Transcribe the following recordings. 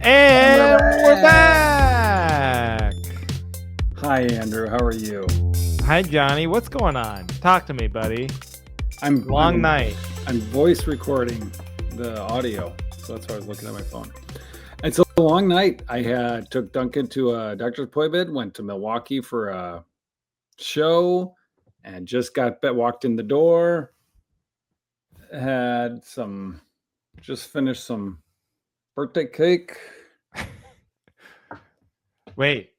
And we're back. Hi, Andrew. How are you? Hi, Johnny. What's going on? Talk to me, buddy. Long night. I'm voice recording the audio, so that's why I was looking at my phone. It's a long night. I took Duncan to a doctor's appointment, went to Milwaukee for a show, and just walked in the door. Just finished some birthday cake. Wait,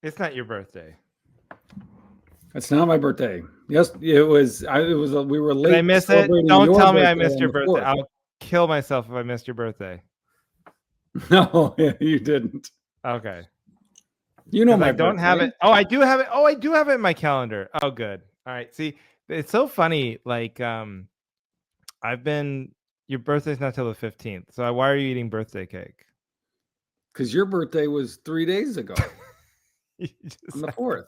it's not your birthday. It's not my birthday. Yes, it was. We were late. Did I miss it? Don't tell me I missed your birthday. I'll kill myself if I missed your birthday. No, you didn't. Okay. You know my I don't have it. Oh, I do have it. Oh, I do have it in my calendar. Oh, good. All right. See, it's so funny. Like, your birthday's not till the 15th. So why are you eating birthday cake? Because your birthday was 3 days ago. On the 4th.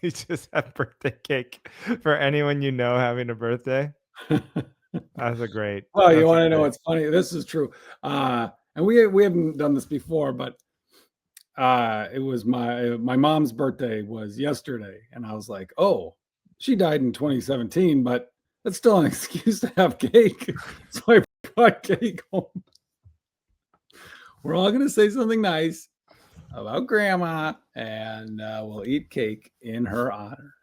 You just have birthday cake for anyone you know having a birthday. That's a great. Well, you want to know what's funny? This is true. And we haven't done this before, but it was my mom's birthday was yesterday, and I was like, oh, she died in 2017, but that's still an excuse to have cake. So I brought cake home. We're all gonna say something nice about grandma, and we'll eat cake in her honor.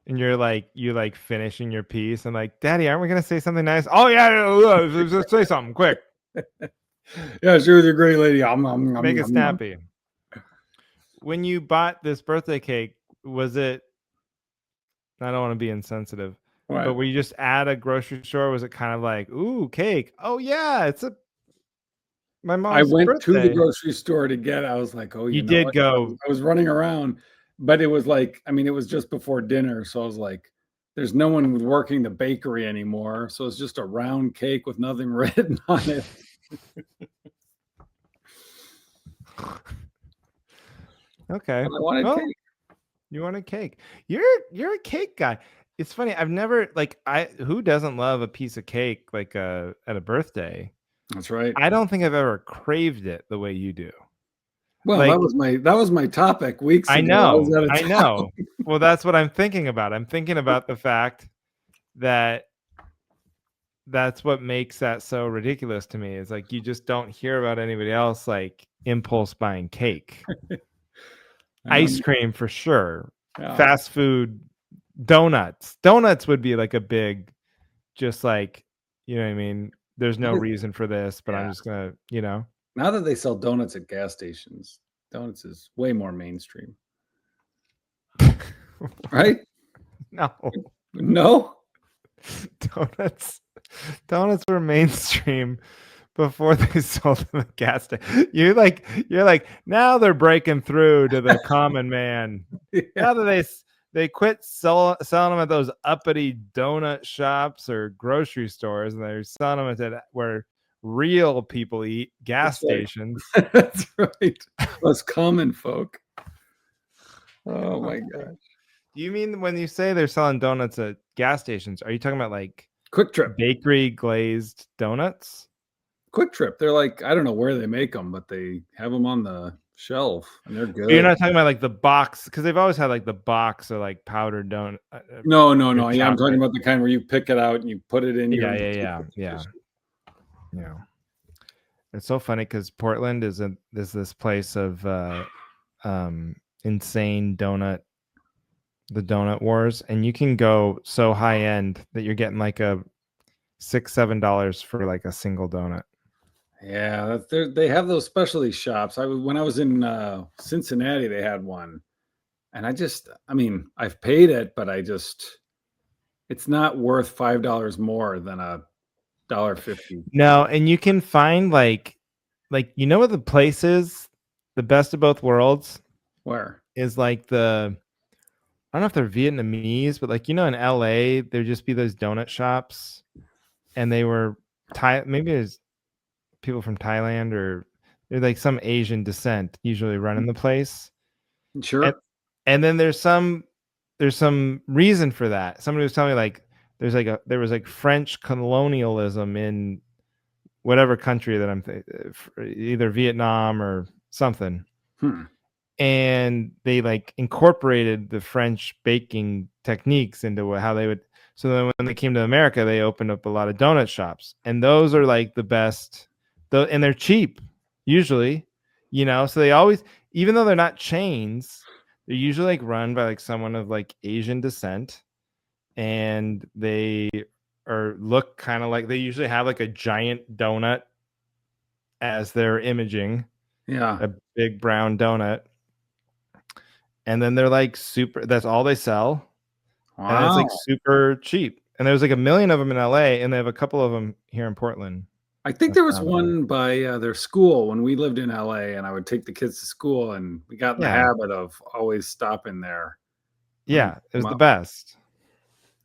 And you finishing your piece and like, Daddy, aren't we gonna say something nice? Oh yeah, let's say something quick. Yeah, she was a great lady. Make it snappy. When you bought this birthday cake, was it? I don't want to be insensitive, right. But were you just at a grocery store? Was it kind of like, ooh, cake? Oh yeah, my mom's I went birthday. to the grocery store to get. I was like, oh, you did go. I was running around, but it was like, I mean, it was just before dinner, so I was like, there's no one working the bakery anymore, so it's just a round cake with nothing written on it. Okay. I wanted cake. You wanted cake. You're a cake guy. It's funny. I've never who doesn't love a piece of cake at a birthday? That's right. I don't think I've ever craved it the way you do. Well, that was my topic weeks ago. I know. Well, that's what I'm thinking about. I'm thinking about the fact that that's what makes that so ridiculous to me. Is like you just don't hear about anybody else like impulse buying cake. Ice cream for sure. Yeah. Fast food, donuts. Donuts would be like a big, just like, you know what I mean? There's no reason for this, but I'm just going to, Now that they sell donuts at gas stations, donuts is way more mainstream. Right? No? Donuts were mainstream before they sold them at gas station. You're like, now they're breaking through to the common man. Yeah. Now that they quit selling them at those uppity donut shops or grocery stores, and they're selling them at where real people eat, gas stations. That's right. Us common folk. Oh my gosh. Do you mean when you say they're selling donuts at gas stations, are you talking about like Quick Trip bakery glazed donuts? Quick Trip. They're like, I don't know where they make them, but they have them on the shelf and they're good. You're not talking about like the box, because they've always had like the box of like powdered donut. No. Yeah, I'm talking about the kind where you pick it out and you put it in your. Yeah. It's so funny because Portland is this place of insane donut, the donut wars, and you can go so high end that you're getting like a $6-7 for like a single donut. Yeah, they have those specialty shops. When I was in Cincinnati, they had one, and I've paid it, but it's not worth $5 more than $1.50. No, and you can find like what the place is, the best of both worlds. Where is like I don't know if they're Vietnamese, but like in LA, there'd just be those donut shops, and they were maybe there's people from Thailand or they're like some Asian descent usually running the place. Sure. And then there's some reason for that. Somebody was telling me like there was like French colonialism in whatever country that either Vietnam or something. And they like incorporated the French baking techniques into how they would. So then when they came to America, they opened up a lot of donut shops, and those are like the best, and they're cheap usually, so they always, even though they're not chains, they're usually like run by like someone of like Asian descent, and they look kind of like, they usually have like a giant donut as their imaging, a big brown donut. And then they're like super, that's all they sell. Wow. And it's like super cheap. And there's like 1 million of them in LA, and they have a couple of them here in Portland. I think there was one by their school when we lived in LA, and I would take the kids to school, and we got in the habit of always stopping there. Yeah, it was the best.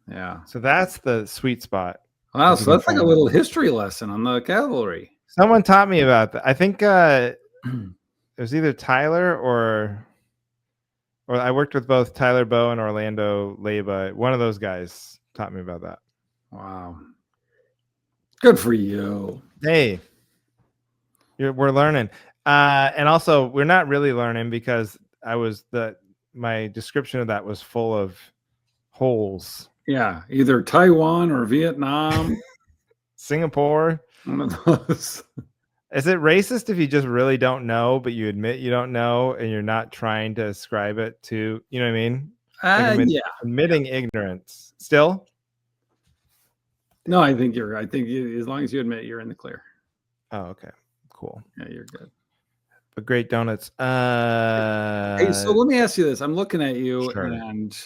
Yeah. So that's the sweet spot. Wow, so that's like a little history lesson on the cavalry. Someone taught me about that. I think it was either Tyler or I worked with both Tyler Bowe and Orlando Leyba. One of those guys taught me about that. Wow. Good for you. Hey, we're learning. And also, we're not really learning because my description of that was full of holes. Yeah, either Taiwan or Vietnam. Singapore. One of those. Is it racist if you just really don't know, but you admit you don't know and you're not trying to ascribe it to, you know what I mean? Yeah. Admitting ignorance. Still? No, I think you're. I think as long as you admit, you're in the clear. Oh, okay. Cool. Yeah, you're good. But great donuts. Hey, so let me ask you this. I'm looking at you, and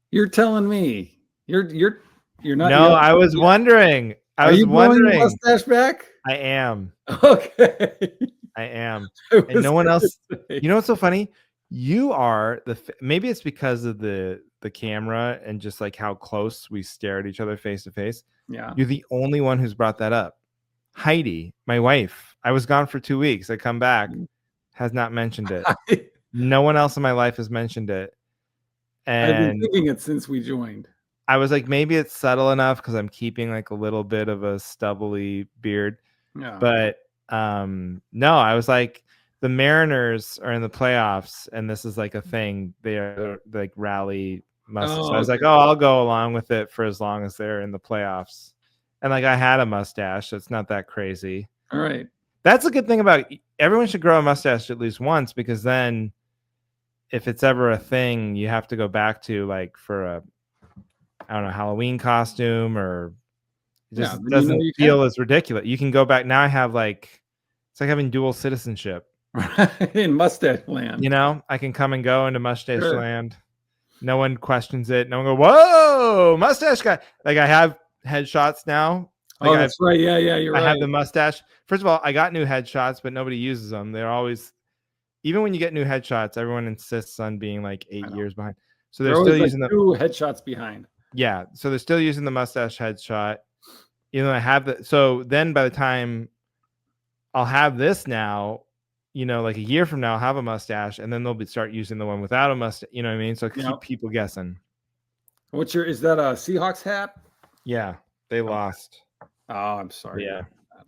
you're telling me you're not. No, I was wondering. Are you growing the mustache back? I am. Okay. I am. And no one else. You know what's so funny? You are maybe it's because of the camera and just like how close we stare at each other face to face. Yeah. You're the only one who's brought that up. Heidi, my wife, I was gone for 2 weeks. I come back, has not mentioned it. No one else in my life has mentioned it. And I've been thinking it since we joined. I was like, maybe it's subtle enough because I'm keeping like a little bit of a stubbly beard. Yeah. But no, I was like, the Mariners are in the playoffs, and this is like a thing. They are like rally mustache. So I was like, oh, I'll go along with it for as long as they're in the playoffs. And like, I had a mustache, so it's not that crazy. All right. That's a good thing about everyone should grow a mustache at least once, because then if it's ever a thing, you have to go back to like for a, I don't know, Halloween costume, or it just doesn't feel as ridiculous. You can go back. Now I have like, it's like having dual citizenship. In mustache land. You know, I can come and go into mustache land. No one questions it. No one go, whoa, mustache guy. Like I have headshots now. Like that's right. Yeah, you're right. I have the mustache. First of all, I got new headshots, but nobody uses them. They're always, even when you get new headshots, everyone insists on being like 8 years behind. So they're still using the 2 headshots behind. Yeah. So they're still using the mustache headshot. You know, I have the, so then by the time I'll have this now, you know, like a year from now, I'll have a mustache, and then they'll start using the one without a mustache. You know what I mean? So keep people guessing. Is that a Seahawks hat? Yeah, they lost. Oh, I'm sorry. Yeah. I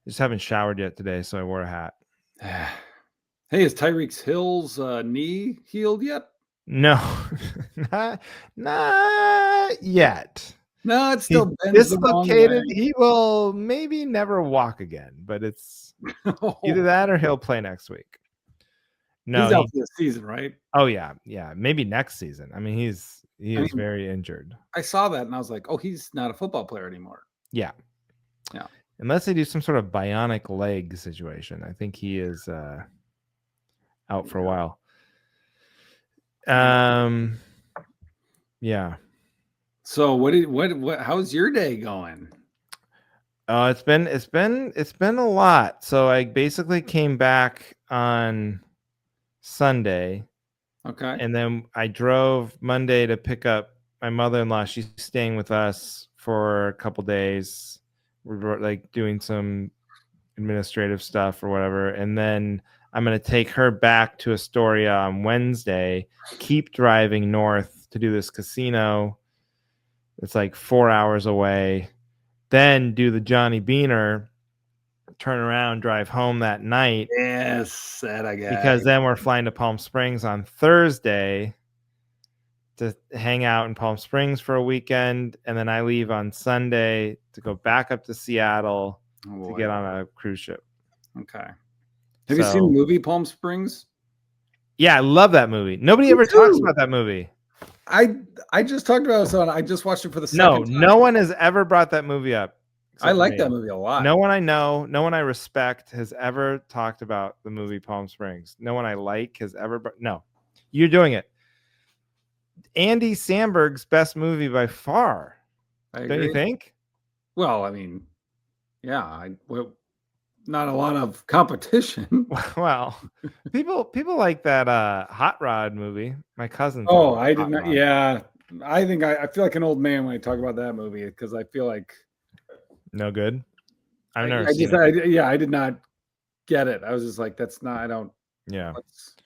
just haven't showered yet today, so I wore a hat. Hey, is Tyreek Hill's knee healed yet? No, not yet. No, it's still dislocated. He will maybe never walk again, but it's either that or he'll play next week. No, he's out for the season, right? Oh yeah, maybe next season. I mean, he is very injured. I saw that and I was like, oh, he's not a football player anymore. Yeah. Unless they do some sort of bionic leg situation, I think he is out for a while. Yeah. So what how's your day going? It's been a lot. So I basically came back on Sunday. Okay. And then I drove Monday to pick up my mother-in-law. She's staying with us for a couple days. We're like doing some administrative stuff or whatever. And then I'm going to take her back to Astoria on Wednesday, keep driving north to do this casino. It's like 4 hours away. Then do the Johnny Beaner turn around, drive home that night Yes, that I because got. then we're flying to Palm Springs on Thursday to hang out in Palm Springs for a weekend, and then I leave on Sunday to go back up to Seattle Oh to boy. get on a cruise ship. Okay. Have you seen the So, movie Palm Springs? yeah, I love that movie. Nobody Me ever talks too. about that movie. I just talked about it, so I just watched it for the No, second no time. one has ever brought that movie up I except for like that me. movie a lot. No one I know, no one I respect has ever talked about the movie Palm Springs. No one I like has ever. No, you're doing it. Andy Samberg's best movie by far. I Don't you agree. think? Well, I mean, yeah, well, not a lot of competition. Well, people like that Hot Rod movie. My cousins Oh, love I did Hot not. Rod. Yeah, I feel like an old man when I talk about that movie because I feel like No good. I've I, never I seen just, it. yeah, I did not get it. I was just like, that's not. I don't. Yeah. What's,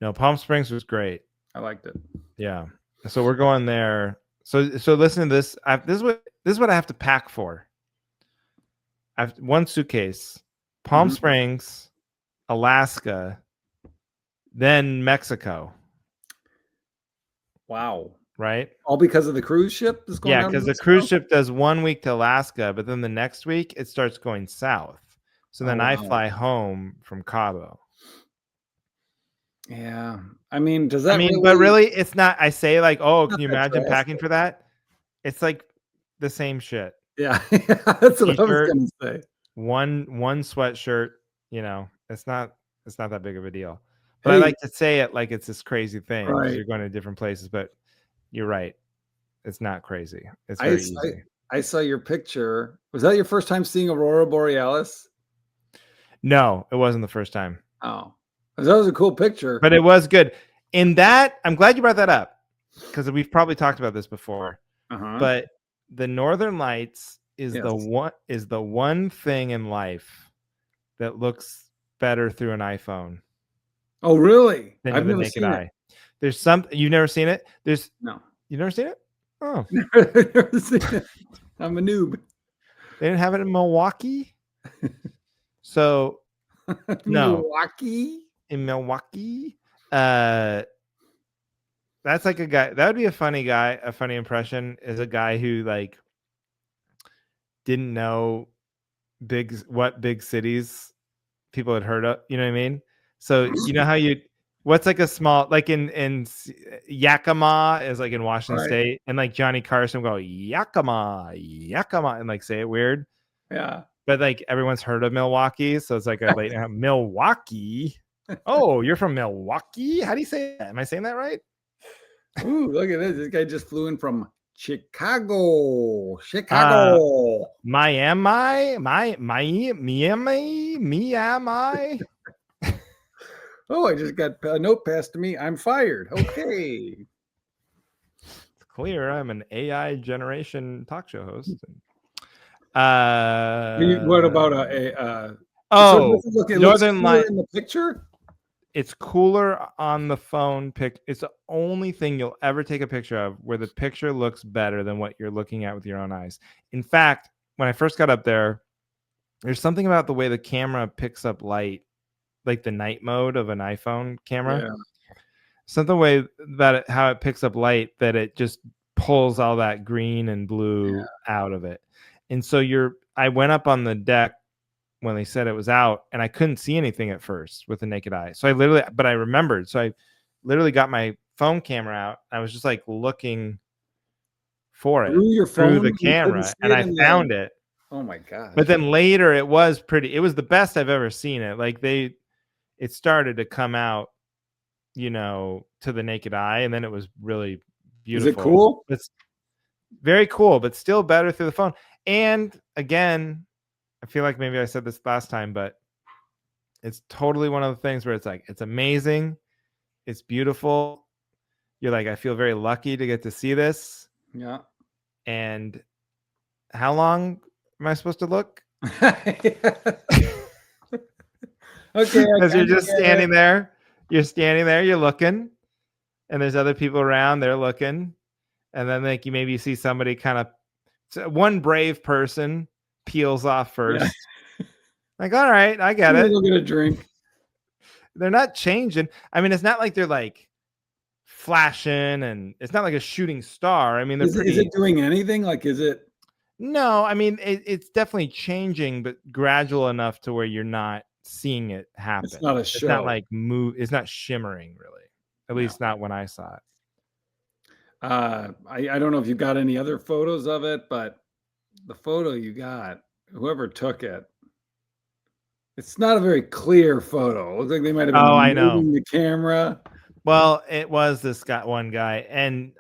No, Palm Springs was great. I liked it. Yeah. So we're going there. So listen to this. This is what I have to pack for. I have one suitcase, Palm Mhm. Springs, Alaska, then Mexico, Wow. right? All because of the cruise ship that's going Yeah, down to because the cruise Mexico. ship does 1 week to Alaska, but then the next week it starts going south. So Oh then I wow. fly home from Cabo. Yeah. I mean, does I that mean, but really really, it's not. I say like, oh, not can you that imagine packing drastic? for that? It's like the same shit. Yeah, that's what I was T-shirt, gonna say. one sweatshirt. It's not that big of a deal. But I Hey, like to say it like it's this crazy thing because right. you're going to different places. But you're right. It's not crazy. It's I very s easy. I saw your picture. Was that your first time seeing Aurora Borealis? No, it wasn't the first time, Oh, 'cause that was a cool picture. but it was good. In that, I'm glad you brought that up because we've probably talked about this before. Uh-huh. But the Northern Lights is the Yes. one thing in life that looks better through an iPhone Oh, really? than I've with the never naked seen it. eye. There's some you've never seen it? No. You've never seen it? Oh, Never seen it. I'm a noob. they didn't have it in Milwaukee? So, no, Milwaukee? in Milwaukee, uh, that's like a guy that would be a funny guy, a funny impression is a guy who, like, didn't know what big cities people had heard of, you know what I mean? So, you know how what's like a small like Yakima is like in Washington Right. State, and like Johnny Carson will go Yakima, Yakima, and like say it weird. Yeah. But like everyone's heard of Milwaukee, so it's like a late Milwaukee. Oh, you're from Milwaukee? How do you say that? Am I saying that right? Ooh, look at this. This guy just flew in from Chicago. Uh Chicago. Miami, Miami. Oh, I just got a note passed to me. I'm fired. Okay. It's clear I'm an AI generation talk show host. What about so Oh, it looks Northern cooler Light. in the picture? It's cooler on the phone pic. It's the only thing you'll ever take a picture of where the picture looks better than what you're looking at with your own eyes. In fact, when I first got up there, there's something about the way the camera picks up light, like the night mode of an iPhone camera. Yeah. Something way that how it picks up light that it just pulls all that green and blue Yeah. out of it. And so I went up on the deck when they said it was out, and I couldn't see anything at first with the naked eye. So but I remembered. So I literally got my phone camera out. I was just like looking for it Through your through the phone, you couldn't camera, see and it I in the found it. oh my But gosh. then later it was the best I've ever seen it. Like it started to come out, to the naked eye, and then it was really Is it beautiful. cool? It's very cool, but still better through the phone. And again, I feel like maybe I said this last time, but it's totally one of the things where it's like, it's amazing. It's beautiful. You're like, I feel very lucky to get to see this. Yeah. And how long am I supposed to look? Okay, I Because you're kind of just get it. standing there. You're standing there, you're looking, and there's other people around, they're looking. And then like you maybe see somebody kind of one brave person peels off Yeah. first Like, all right, I get Let me it. go get a drink. They're not changing. I mean, it's not like they're like flashing, and it's not like a shooting star. I mean, they're Is it pretty. doing anything? Like, is it? No, I mean it's definitely changing, but gradual enough to where you're not seeing it It's happen. not a It's not show. like move. It's not shimmering really. At No. least not when I saw it. I don't know if you got any other photos of it, but the photo you got, whoever took it, it's not a very clear photo. It looks like they might have been Oh, I know. moving the camera. Well, it was this guy, one guy, and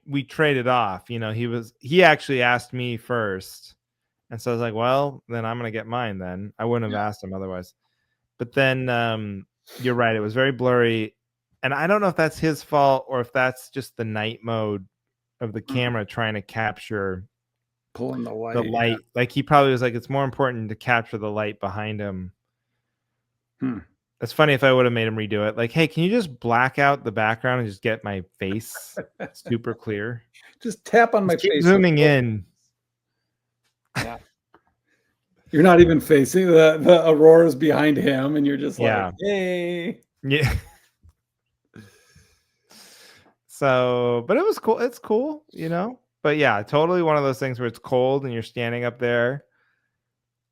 we traded off. You know, he actually asked me first, and so I was like, well, then I'm gonna get mine. Then I wouldn't have Yeah. asked him otherwise. But then you're right; it was very blurry, and I don't know if that's his fault or if that's just the night mode of the camera trying to capture Pulling the the light. light. Like he probably was like, it's more important to capture the light behind him. Hmm. It's funny if I would have made him redo it. Like, hey, can you just black out the background and just get my face super clear? Just tap on my Just keep face. zooming in. Yeah. You're not even facing the auroras behind him, and you're just like, Yeah. hey. Yeah. So, but it was cool. It's cool, you know? But yeah, totally one of those things where it's cold and you're standing up there.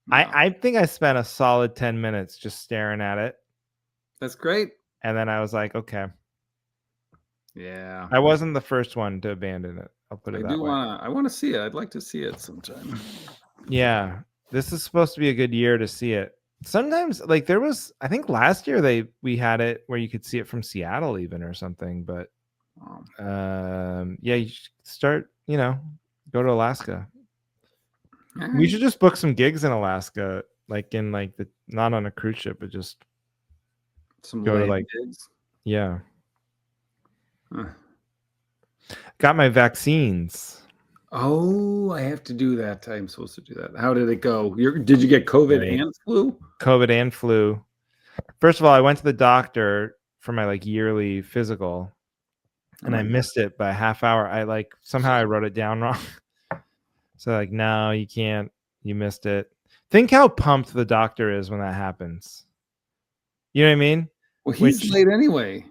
Yeah. I think I spent a solid 10 minutes just staring at it. That's great. And then I was like, okay. Yeah. I wasn't the first one to abandon it. I'll put it I that way. want to see it. I'd like to see it sometime. Yeah. This is supposed to be a good year to see it. Sometimes like there was, I think last year we had it where you could see it from Seattle even or something, but yeah, you should start, go to Alaska. All We right. should just book some gigs in Alaska, like in like the not on a cruise ship, but just Some go to lame like gigs. yeah. Huh. Got my vaccines. Oh, I have to do that. I'm supposed to do that. How did it go? Did you get COVID Right. and flu? COVID and flu. First of all, I went to the doctor for my like yearly physical, Oh and I my God. missed it by a half hour. Somehow I wrote it down wrong. So like, no, you can't. You missed it. Think how pumped the doctor is when that happens. You know what I mean? Well, he's late anyway.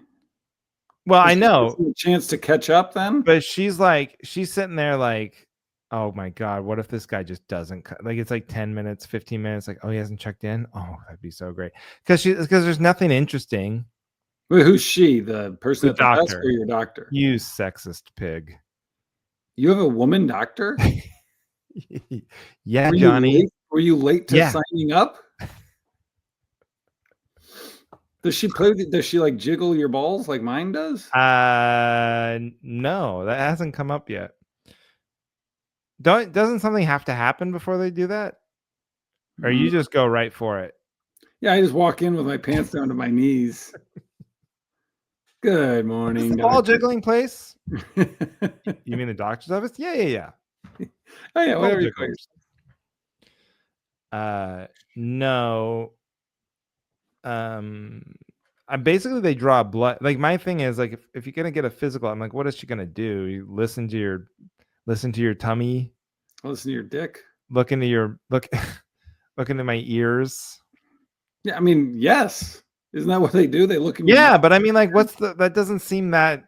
Well, Is I he know, a chance to catch up then? but she's sitting there like, oh my God, what if this guy just doesn't like it's like 10 minutes, 15 minutes, like, oh, he hasn't checked in. Oh, that'd be so great. Because there's nothing interesting. Wait, who's she? The person The at the desk doctor. or your doctor? You sexist pig. You have a woman doctor? Yeah, Johnny. Were you late to Yeah. signing up? Does she like jiggle your balls like mine does? No, that hasn't come up yet. Doesn't something have to happen before they do that? Or you just go right for it? Yeah, I just walk in with my pants down to my knees. Good Is morning, the ball doctor. jiggling place? You mean the doctor's office? Yeah. Oh yeah, Ball whatever you jigglers. call No. I basically they draw blood. Like my thing is like if you're gonna get a physical, I'm like, what is she gonna do? You listen to your tummy, listen to your dick. look into look into my ears. Yeah, I mean, yes. Isn't that what they do? They look in your Yeah, mouth. but I mean, like, that doesn't seem that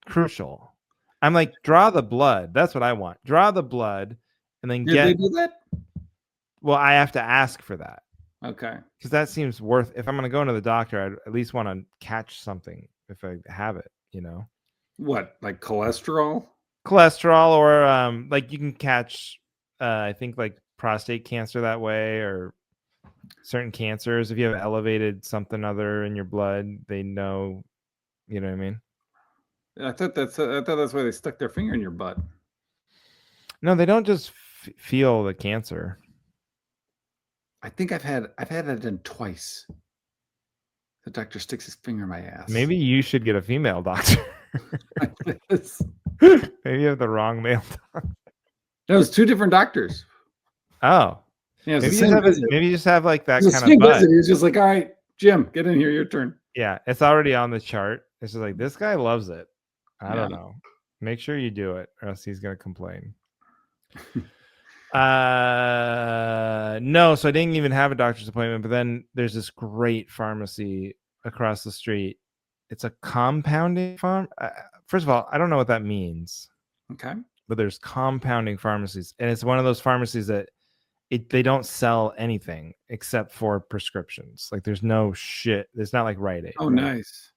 crucial. I'm like, draw the blood. That's what I want. Draw the blood, and then Did they do that? Well, I have to ask for that. Okay. Because that seems worth. If I'm going to go into the doctor, I'd at least want to catch something if I have it. What, like cholesterol? Cholesterol, or like you can catch, I think like prostate cancer that way, or certain cancers. If you have elevated something other in your blood, they know. You know what I mean? I thought that's why they stuck their finger in your butt. No, they don't just feel the cancer. I think I've had it done twice. The doctor sticks his finger in my ass. Maybe you should get a female doctor. Maybe you have the wrong male doctor. That was two different doctors. Oh. Yeah, maybe you just have like that kind of butt. He was just like, all right, Jim, get in here, your turn. Yeah, it's already on the chart. It's just like, this guy loves it. I don't know. Make sure you do it or else he's gonna complain. No, so I didn't even have a doctor's appointment, but then there's this great pharmacy across the street. It's a compounding farm. First of all, I don't know what that means, Okay. but there's compounding pharmacies, and it's one of those pharmacies that they don't sell anything except for prescriptions. Like there's no shit. It's not like Rite Aid. Oh, right? nice.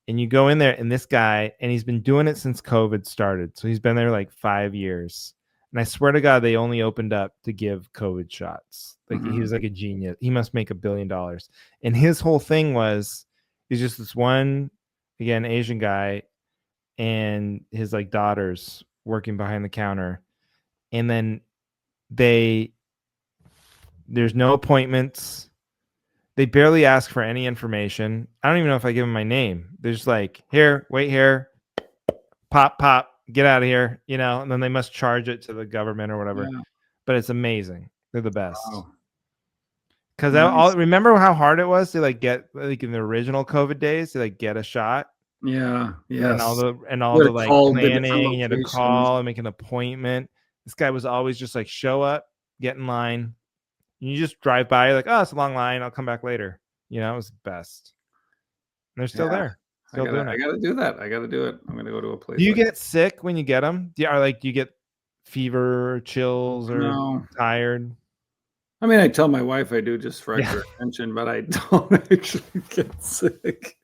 And you go in there, and this guy, and he's been doing it since COVID started. So he's been there like 5 years. And I swear to God, they only opened up to give COVID shots. Like he was like a genius. He must make $1 billion. And his whole thing was, he's just this one, again, Asian guy, and his like daughters working behind the counter. And then there's no appointments. They barely ask for any information. I don't even know if I give them my name. They're just like, here, wait here, pop, get out of here, and then they must charge it to the government or whatever. Yeah. But it's amazing. They're the best. Wow. Because Nice. remember how hard it was to like get, like in the original COVID days, to like get a shot. Yeah. Yes. And all the You had to like call the planning, different and you had to locations. call and make an appointment. This guy was always just like, show up, get in line. You just drive by, you're like, oh, it's a long line, I'll come back later. It was the best. And they're still there. Still doing it. I gotta do that. I gotta do it. I'm gonna go to a place. Do you get sick when you get them? Do you get fever, chills, or No. tired? I mean, I tell my wife I do just for extra attention, but I don't actually get sick.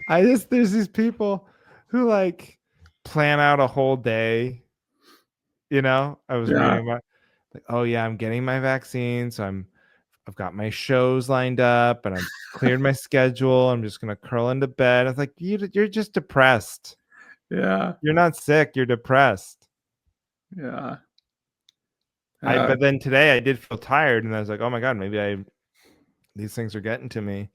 There's these people who like plan out a whole day. I was reading about like, oh yeah, I'm getting my vaccine, so I've got my shows lined up, and I've cleared my schedule. I'm just gonna curl into bed. I was like, you're just depressed. Yeah. You're not sick. You're depressed. Yeah. But then today I did feel tired, and I was like, oh my God, maybe these things are getting to me.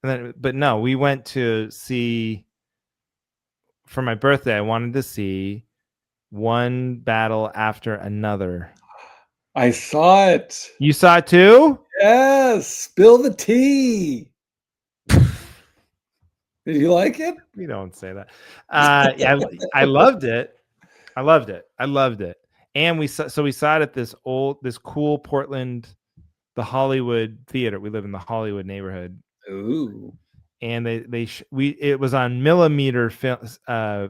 And then, but no, we went to see, for my birthday, I wanted to see One Battle After Another. I saw it. You saw it too? Yes. Spill the tea. Did you like it? We don't say that. Yeah, I loved it. I loved it. And we saw it at this cool Portland, the Hollywood Theater. We live in the Hollywood neighborhood. Ooh. And it was on millimeter film. Huh?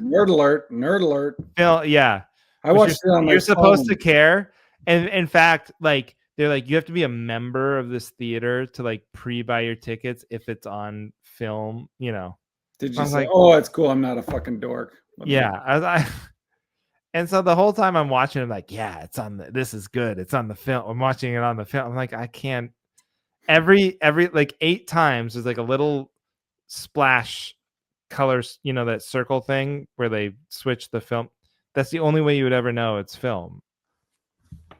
Nerd alert. Yeah. I watched it on my phone. You're supposed to care. And in fact, like they're like, you have to be a member of this theater to like pre-buy your tickets if it's on film, Did you say, like, oh, it's cool, I'm not a fucking dork? Yeah. And so the whole time I'm watching, I'm like, yeah, it's on this is good. It's on the film. I'm watching it on the film. I'm like, I can't. Every like 8 times there's like a little splash colors, that circle thing where they switch the film. That's the only way you would ever know it's film.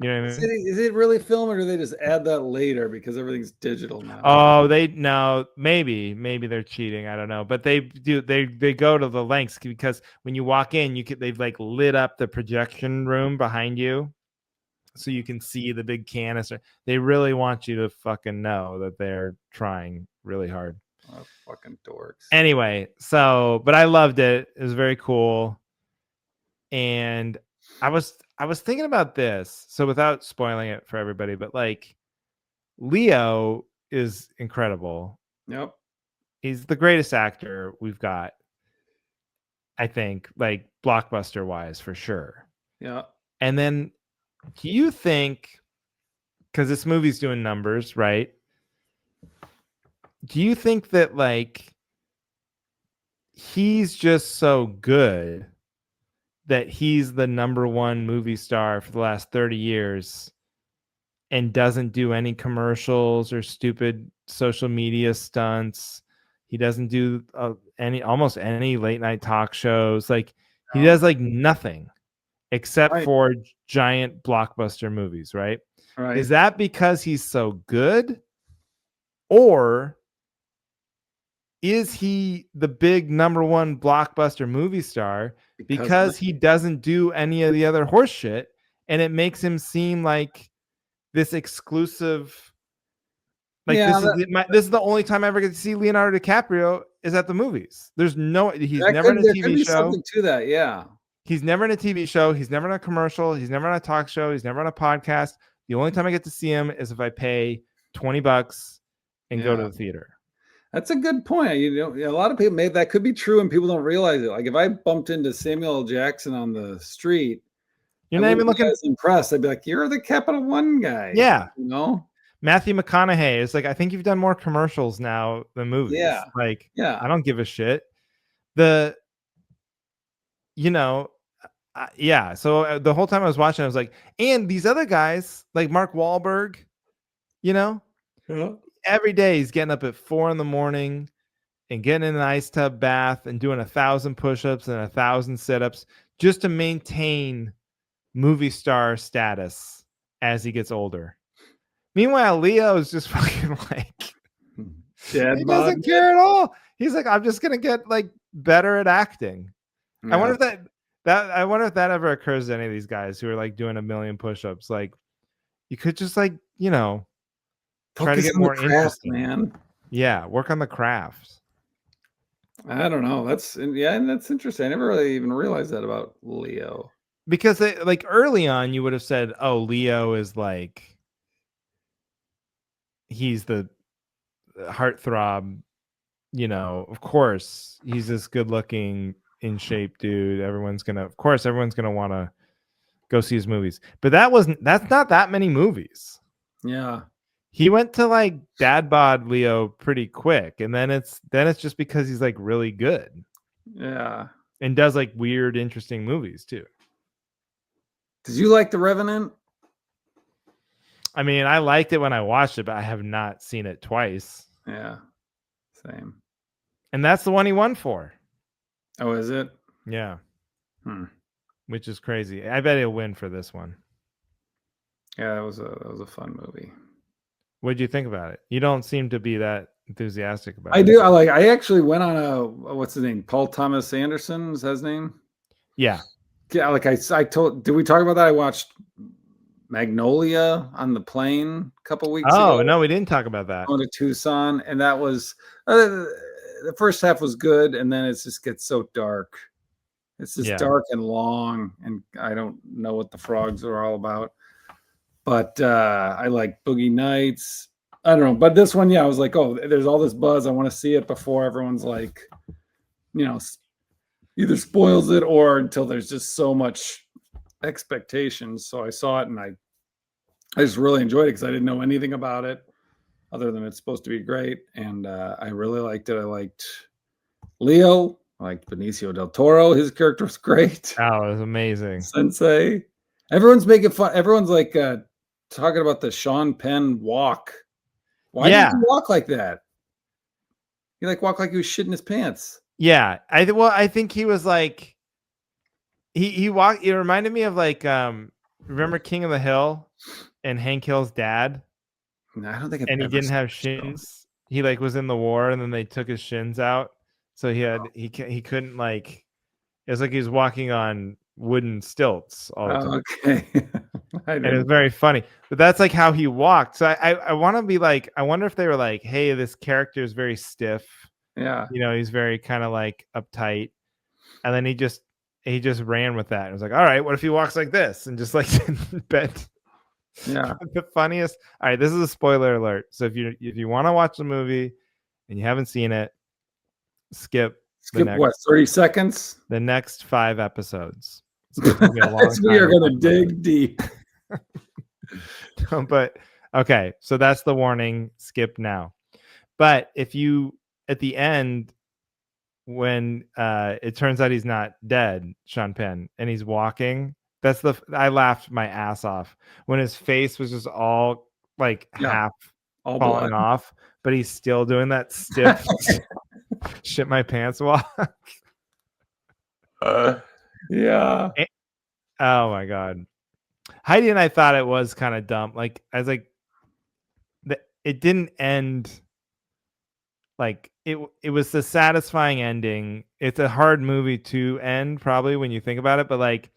You know what I mean? Is it really film, or do they just add that later because everything's digital now? Oh, maybe they're cheating. I don't know, but they do. They go to the lengths because when you walk in, they've like lit up the projection room behind you, so you can see the big canister. They really want you to fucking know that they're trying really hard. Oh, fucking dorks. Anyway, but I loved it. It was very cool, and I was thinking about this. So without spoiling it for everybody, but like Leo is incredible. Yep. He's the greatest actor we've got, I think, like blockbuster wise, for sure. Yeah. And then do you think, because this movie's doing numbers, right? Do you think that like he's just so good that he's the number one movie star for the last 30 years and doesn't do any commercials or stupid social media stunts? He doesn't do almost any late night talk shows. Like he does like nothing except for giant blockbuster movies, right? Right. Is that because he's so good, or is he the big number one blockbuster movie star because he doesn't do any of the other horse shit, and it makes him seem like this exclusive? Like this is the only time I ever get to see Leonardo DiCaprio is at the movies. There's he's never in a TV show. Something to that, yeah. He's never in a TV show. He's never in a commercial. He's never on a talk show. He's never on a podcast. The only time I get to see him is if I pay $20 and go to Yeah. the theater. That's a good point. You know, a lot of people maybe that could be true and people don't realize it. Like if I bumped into Samuel L. Jackson on the street, You're I not even wouldn't be looking. as impressed. I'd be like, "You're the Capital One guy." Yeah. You know? Matthew McConaughey is like, I think you've done more commercials now than movies. Yeah. Like, Yeah. I don't give a shit. The, you know, yeah. So the whole time I was watching, I was like, and these other guys, like Mark Wahlberg, you know, Yeah. every day he's getting up at 4 a.m. and getting in an ice tub bath and doing 1,000 push-ups and 1,000 sit-ups just to maintain movie star status as he gets older. Meanwhile, Leo is just fucking like, Dad he bod. doesn't care at all. He's like, I'm just gonna get like better at acting. I wonder Yeah. if I wonder if that ever occurs to any of these guys who are like doing 1,000,000 push-ups. Like, you could just like, you know, try to Focus get on the more craft, interesting. man. Yeah, work on the craft. I don't know. That's interesting. I never really even realized that about Leo. Because like early on, you would have said, "Oh, Leo is like, he's the heartthrob." You know, of course, he's this good-looking, in shape dude. Of course, everyone's gonna want to go see his movies. But that's not that many movies. Yeah. He went to like dad bod Leo pretty quick, and then it's just because he's like really good Yeah. and does like weird, interesting movies too. Did you like The Revenant? I mean, I liked it when I watched it, but I have not seen it twice. Yeah. Same. And that's the one he won for. Oh, is it? Yeah. Hmm. Which is crazy. I bet he'll win for this one. Yeah, that was a fun movie. What'd you think about it? You don't seem to be that enthusiastic about it. I do. I actually went on a what's his name? Paul Thomas Anderson is that his name? Yeah. Yeah, like I told. Did we talk about that? I watched Magnolia on the plane a couple weeks ago. Oh, no, we didn't talk about that. Going to Tucson, and that was the first half was good, and then it just gets so dark. It's just dark and long, and I don't know what the frogs are all about. But I like Boogie Nights. I don't know. But this one, yeah, I was like, oh, there's all this buzz. I want to see it before everyone's like, you know, either spoils it or until there's just so much expectations. So I saw it and I just really enjoyed it because I didn't know anything about it other than it's supposed to be great. And I really liked it. I liked Leo. I liked Benicio del Toro. His character was great. Oh, it was amazing. Sensei. Everyone's making fun. Everyone's like talking about the Sean Penn walk. Why did he walk like that? He like walked like he was shitting his pants. Yeah. I think he was like, he walked, it reminded me of like, remember King of the Hill and Hank Hill's dad? No, I don't think And he didn't have shins. He like was in the war and then they took his shins out. So he couldn't like, it was like he was walking on wooden stilts all the time. Okay. And it was very funny. But that's like how he walked. So I want to be like, I wonder if they were like, hey, this character is very stiff. Yeah. You know, he's very kind of like uptight. And then he just ran with that. It was like, all right, what if he walks like this and just like bent? Yeah. The funniest. All right, this is a spoiler alert. So if you want to watch the movie and you haven't seen it, skip what, 30 seconds? The next 5 episodes. It's going to be a long time. We are going to dig deep. But okay, so that's the warning. Skip now. But if you at the end, when it turns out he's not dead, Sean Penn, and he's walking, I laughed my ass off when his face was just all like half all falling off, but he's still doing that stiff shit my pants walk. Yeah. Oh my god. Heidi and I thought it was kind of dumb. Like I was like, it didn't end. Like it was the satisfying ending. It's a hard movie to end, probably when you think about it, but like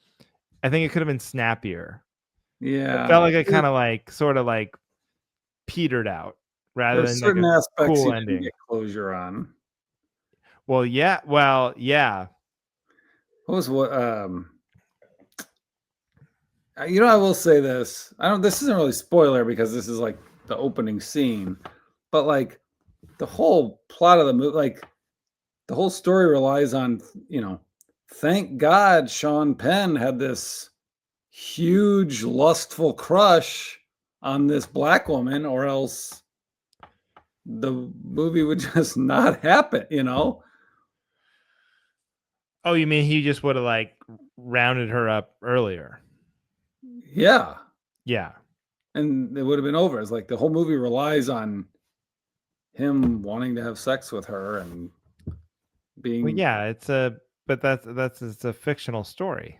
I think it could have been snappier. Yeah, it felt like it kind of like sort of like petered out rather than certain like a aspects cool you ending. didn't get closure on. Well, yeah. What was what? You know, I will say this. I don't. This isn't really spoiler because this is like the opening scene, but like the whole plot of the movie, like the whole story relies on, you know, thank God Sean Penn had this huge lustful crush on this black woman, or else the movie would just not happen, you know? Oh, you mean he just would have like rounded her up earlier? Yeah. Yeah. And it would have been over. It's like the whole movie relies on him wanting to have sex with her and Well, being, yeah, but that's it's a fictional story.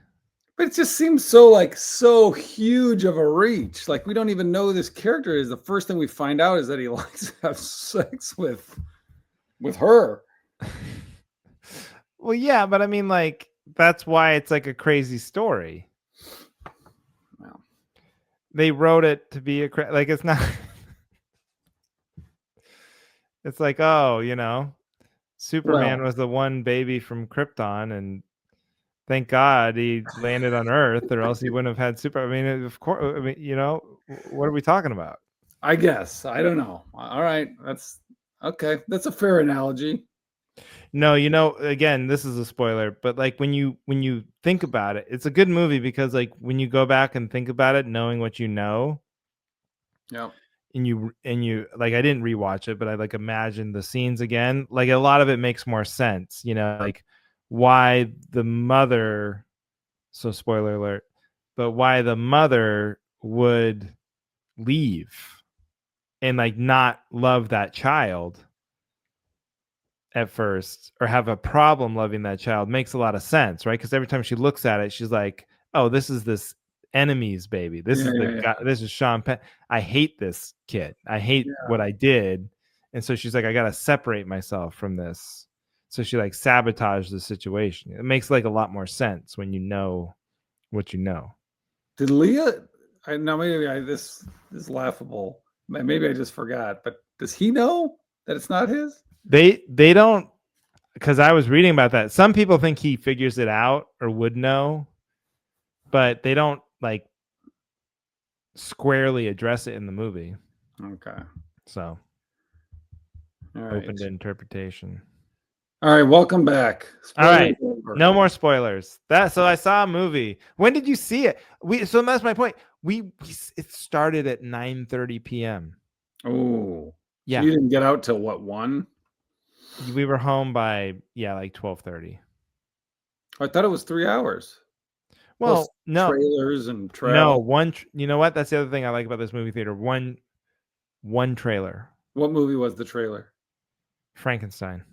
but it just seems so like so huge of a reach. Like we don't even know who this character is. The first thing we find out is that he likes to have sex with her. Well, yeah, but I mean, like, that's why it's like a crazy story. Well, They wrote it to be like it's not. It's like, oh, Superman well, was the one baby from Krypton, and thank God he landed on Earth, or else he wouldn't have had super. I mean, of course. I mean, what are we talking about? I guess. I don't know. All right. That's okay. That's a fair analogy. No, again, this is a spoiler, but like when you think about it, it's a good movie because like when you go back and think about it, knowing what you know, Yeah. and you like I didn't rewatch it, but I like imagined the scenes again. Like a lot of it makes more sense, like why the mother, so spoiler alert, but why the mother would leave and like not love that child at first, or have a problem loving that child, makes a lot of sense, right? Because every time she looks at it, she's like, oh, this is this enemy's baby. This Yeah. is the Yeah. guy. This is Sean Penn. I hate this kid. I hate Yeah. what I did. And so she's like, I got to separate myself from this. So she like sabotaged the situation. It makes like a lot more sense when you know what you know. Did Leah? I now maybe this is laughable. Maybe I just forgot. But does he know that it's not his? They don't, because I was reading about that. Some people think he figures it out or would know, but they don't like squarely address it in the movie. Okay. So All right. open to interpretation. All right. Welcome back. All Spoilers right. over. No more spoilers. So I saw a movie. When did you see it? So that's my point. It started at 9:30 p.m. Oh, so Yeah. you didn't get out till what, 1? We were home by like 12:30. I thought it was 3 hours plus Well, no. trailers and No, travel. one you know what? That's the other thing I like about this movie theater. One trailer. What movie was the trailer? Frankenstein.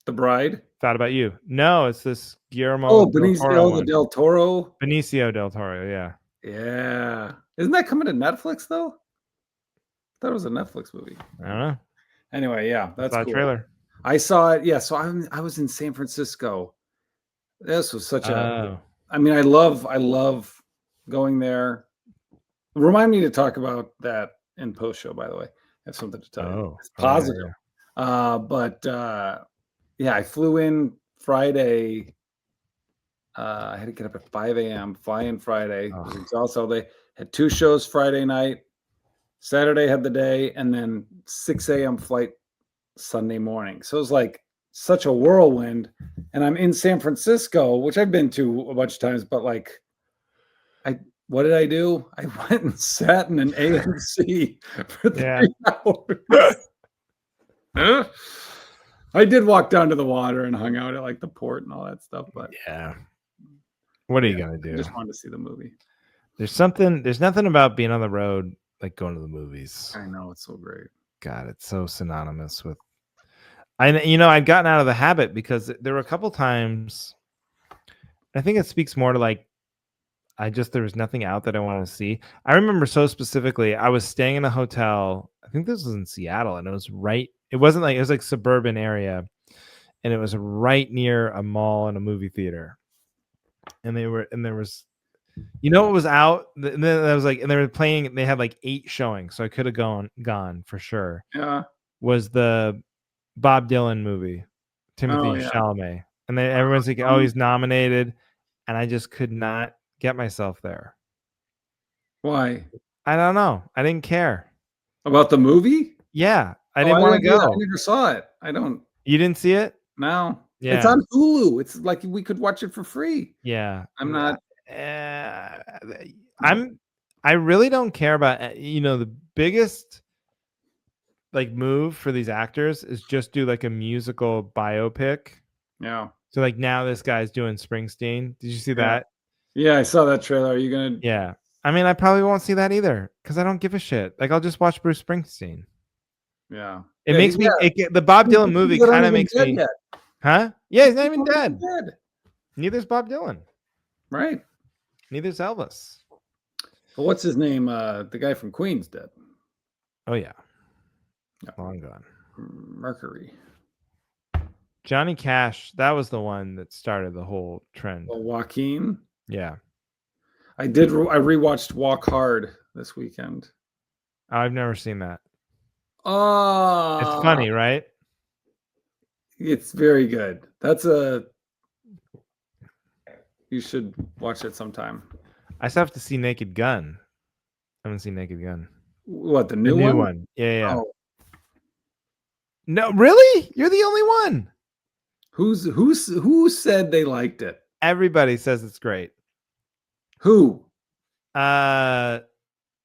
The Bride? Thought about you. No, it's this Guillermo Oh, del Toro Benicio the one. Del Toro. Benicio del Toro, yeah. Yeah. Isn't that coming to Netflix though? I thought it was a Netflix movie. I don't know. Anyway, yeah, I that's saw a cool. trailer. I saw it. Yeah, so I was in San Francisco. This was such a Oh. I mean, I love going there. Remind me to talk about that in post show, by the way. I have something to tell you. Oh. It's Oh, yeah, positive. But yeah, I flew in Friday. I had to get up at 5 a.m., fly in Friday. It was Ugh. exhausted all day. Had 2 shows Friday night. Saturday had the day, and then 6 a.m. flight Sunday morning. So it was like such a whirlwind. And I'm in San Francisco, which I've been to a bunch of times, but like what did I do? I went and sat in an AMC for 3 Yeah. hours. I did walk down to the water and hung out at like the port and all that stuff, but Yeah. What are you yeah, gonna I do? just wanted to see the movie. There's nothing about being on the road like going to the movies. I know it's so great. God, it's so synonymous with. I've gotten out of the habit because there were a couple times. I think it speaks more to like there was nothing out that I wanted to see. I remember so specifically, I was staying in a hotel. I think this was in Seattle, and it was like suburban area, and it was right near a mall and a movie theater. And there was, what was out, and then I was like, and they were playing. They had like 8 showings, so I could have gone for sure. Yeah. Was the Bob Dylan movie, Oh Timothy yeah. Chalamet, and then everyone's like, oh, he's nominated, and I just could not get myself there. Why? I don't know. I didn't care. About the movie? Yeah, I Oh, didn't I want to didn't either. I go. never saw it. I don't You didn't see it? know. It's Yeah, on Hulu. It's like we could watch it for free. yeah. I'm not. Uh, I'm. I really don't care about. The biggest like move for these actors is just do like a musical biopic. Yeah. So like now this guy's doing Springsteen. Did you see Yeah. that? Yeah, I saw that trailer. Are you gonna? Yeah. I mean, I probably won't see that either because I don't give a shit. Like I'll just watch Bruce Springsteen. Yeah. It Yeah. makes me. The Bob Dylan movie People aren't kind of even makes dead me. yet. Huh? Yeah, he's not even People aren't dead. even dead. Neither's Bob Dylan. Right. Neither's Elvis. But what's his name? The guy from Queen's dead. Oh yeah, Yeah. long gone. Mercury. Johnny Cash. That was the one that started the whole trend. Well, Joaquin. Yeah. I rewatched Walk Hard this weekend. I've never seen that. Oh, It's funny, right? it's very good. You should watch it sometime. I still have to see Naked Gun. I haven't seen Naked Gun. What, the The new new one? one. Yeah. Oh, No, really? You're the only one. who said they liked it? Everybody says it's great. Who? I'm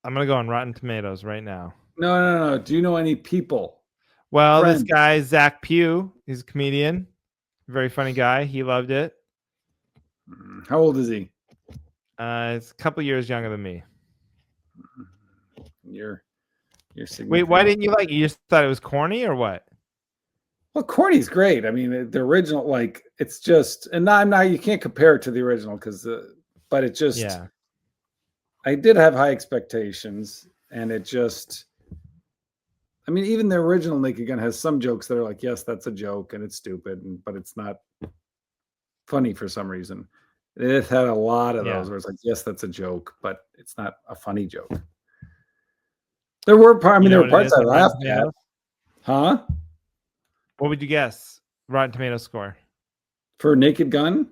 gonna go on Rotten Tomatoes right now. No. Do you know any people? Well, Friends? this guy Zach Pugh, he's a comedian, very funny guy. He loved it. How old is he? It's a couple years younger than me. Your Wait, why didn't you like it? You just thought it was corny or what? Well, corny's great. I mean, the original, like, it's just, and not you can't compare it to the original because, but it just, Yeah. I did have high expectations, and it just, I mean, even the original Naked Gun has some jokes that are like, yes, that's a joke, and it's stupid, but it's not funny for some reason. It had a lot of those where it's like, yes, that's a joke, but it's not a funny joke. There were parts I laughed at. Huh? What would you guess? Rotten Tomatoes score for Naked Gun?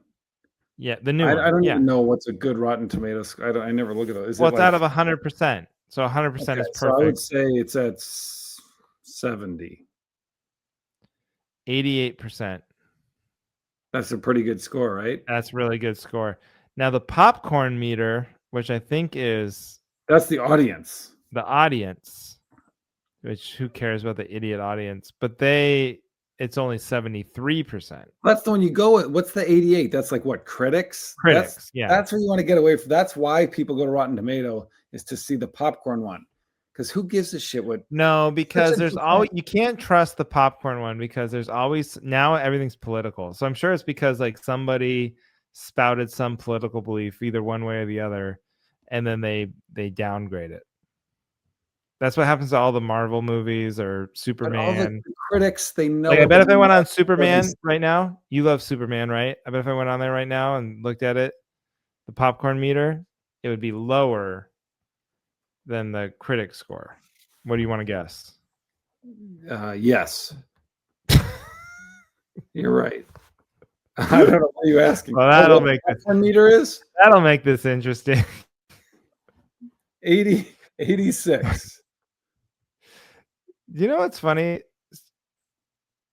Yeah, the new I one. don't even know what's a good Rotten Tomatoes. I never look at those. Well, it's out of 100%. So 100% is perfect. So I would say it's at 70. 88%. That's a pretty good score, right? That's a really good score. Now the popcorn meter, which I think is that's the audience. The audience, which who cares about the idiot audience? But it's only 73%. That's the one you go with. What's the 88? That's like what, critics? Critics, yeah. That's what you want to get away from. That's why people go to Rotten Tomato, is to see the popcorn one. Because who gives a shit what? No, because there's always, you can't trust the popcorn one because there's always, now everything's political. So I'm sure it's because like somebody spouted some political belief either one way or the other, and then they downgrade it. That's what happens to all the Marvel movies or Superman. All the critics, they know. Like, I bet if I went on Superman right now, you love Superman, right? I bet if I went on there right now and looked at it, the popcorn meter, it would be lower than the critic score. What do you want to guess? Yes. You're right. I don't know what you're asking. Well, that'll make this meter is. That'll make this interesting. 86. You know what's funny?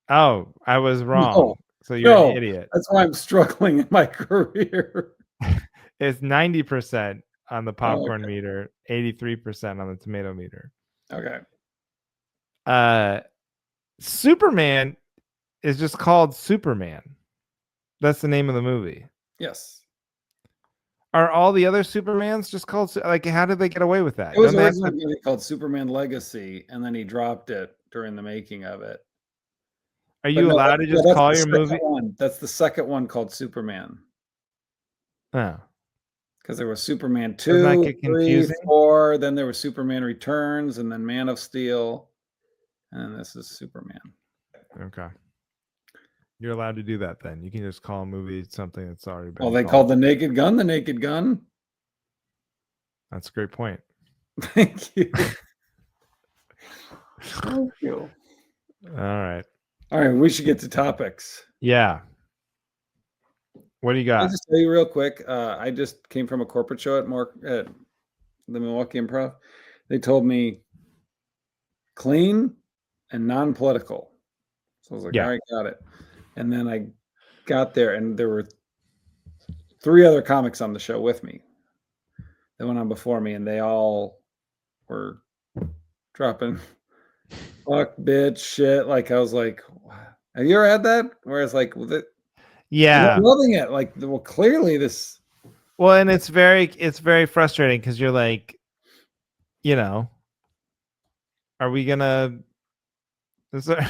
Oh, I was wrong. No, so you're an idiot. That's why I'm struggling in my career. It's 90% on the popcorn meter, 83% on the tomato meter. Okay. Superman is just called Superman. That's the name of the movie. Yes. Are all the other Supermans just called, like, how did they get away with that? It was originally called Superman Legacy, and then he dropped it during the making of it. Are you allowed to just call your movie? That's the second one called Superman. Oh. Because there was Superman 2, 3, 4, then there was Superman Returns, and then Man of Steel, and this is Superman. Okay. You're allowed to do that then. You can just call a movie something that's already been they called The Naked Gun The Naked Gun. That's a great point. Thank you. Thank you. All right, we should get to topics. Yeah. What do you got? I'll just tell you real quick. I just came from a corporate show at the Milwaukee Improv. They told me clean and non-political. So I was like, all Yeah. right, got it. And then I got there, and there were 3 other comics on the show with me. They went on before me, and they all were dropping fuck, bitch, shit. Like I was like, have you ever had that? Where it's like, and they're Yeah. loving it. Like, well, clearly this. Well, and it's very frustrating because you're like, you know, are we gonna? Is there,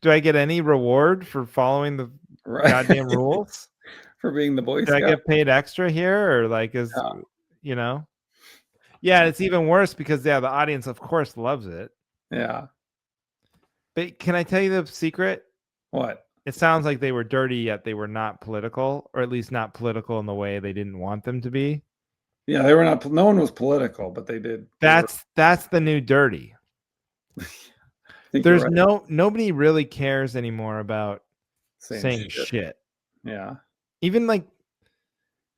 do I get any reward for following the Right. goddamn rules? For being the Boy Did I Scout. get paid extra here, or like is Yeah. you know? Yeah, it's even worse because the audience, of course, loves it. Yeah. But can I tell you the secret? What? It sounds like they were dirty, yet they were not political, or at least not political in the way they didn't want them to be. Yeah, they were not. No one was political, but they did. That's the new dirty. I think There's you're right. nobody really cares anymore about saying Shit. shit. Yeah. Even like,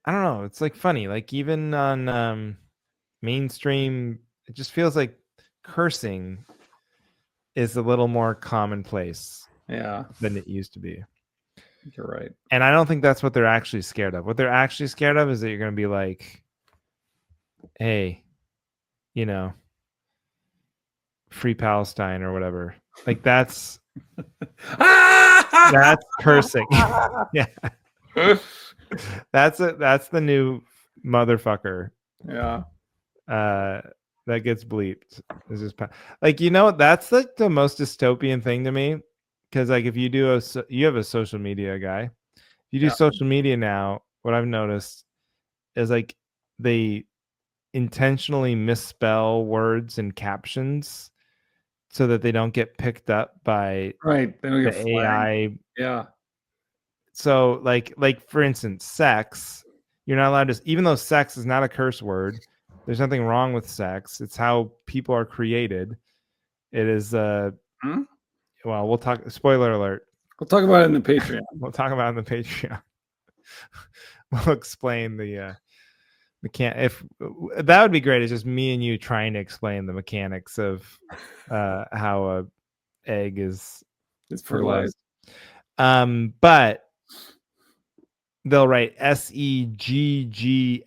I don't know, it's like funny. Like even on mainstream, it just feels like cursing is a little more commonplace Yeah. than it used to be. You're right. And I don't think that's what they're actually scared of. What they're actually scared of is that you're going to be like, hey, you know, free Palestine or whatever. Like that's cursing. Yeah. That's the new motherfucker. Yeah. That gets bleeped. It's just like, you know, that's like the most dystopian thing to me. Cause like if you do you have a social media guy, if you do social media now, what I've noticed is like they intentionally misspell words and captions so that they don't get picked up by Right. They don't get the AI. Yeah. So like for instance, sex, you're not allowed to, even though sex is not a curse word, there's nothing wrong with sex. It's how people are created. It is well, we'll talk, spoiler alert. We'll talk about it in the Patreon. We'll talk about it in the Patreon. We'll explain the if that would be great. It's just me and you trying to explain the mechanics of how a egg is fertilized. But they'll write SEGGS.